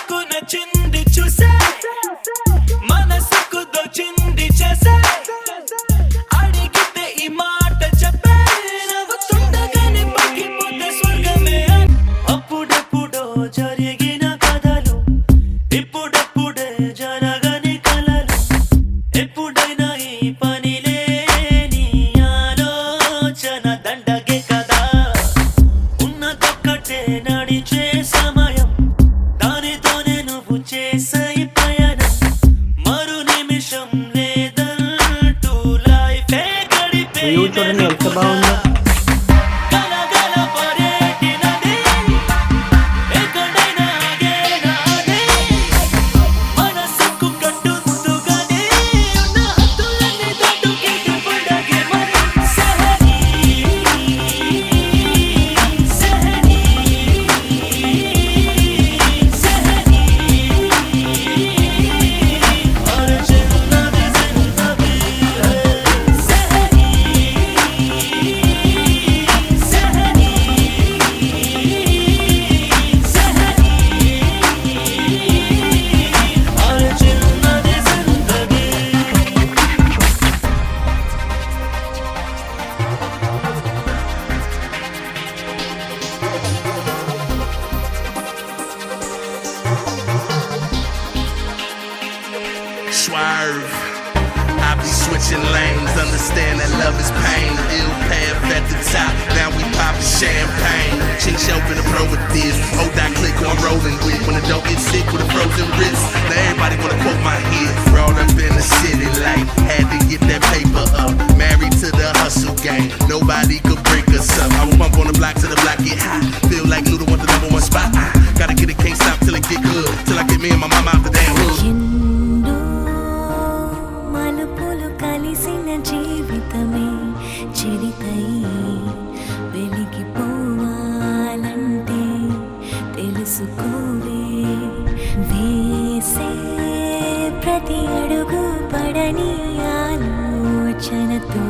నాకు నచ్చింది చూసే మనసుకు దోచింది చేసే అడిగితే ఈ మాట చెప్పే నవ్వుతుండగానే పగిలిపోతే స్వర్గమే అప్పుడెప్పుడో జరిగిన కథలు ఇప్పుడెప్పుడే జరగని కలలు ఎప్పుడైనా ఈ పని లేని ఆలోచన దండగే కదా ఉన్నదొక్కటే నడిచే సమయం దానితోనే నువ్వు చేసే పయనం మరు నిమిషం లేదంటూ లైఫే గడిపే ఎంత బాగుందో గలగల పరేటినది ఎక్కడైనా ఆగేనాది మనసుకు కట్టుతుగానే ఉన్న హద్దులన్నీ దాటుకెళ్ళి పడగే మరి సహనీ సహనీ సహనీ और जिंदगी जिंदगी है सहनी सहनी सहनी और जिंदगी जिंदगी Swerve. I be switching lanes, understand that love is pain. Ill path at the top, now we poppin' champagne. Chink shelf in the pro with this. Hold that click on rolling with. When the dope gets sick with a frozen wrist. Now everybody wanna quote my hits. Roll up in the city like had to get that paper up. Married to the hustle game, nobody could break us up. I will bump on the block till the block get hot. Feel like Luda want the number one spot. Gotta get it, can't stop till it get good. Till I get me and my mama out the damn hood. ఎన్నో మలుపులు కలిసిన జీవితమే చెరితై వెలిగిపోవాలంటే తెలుసుకోవే వేసే ప్రతి అడుగు పడని ఆలోచనతో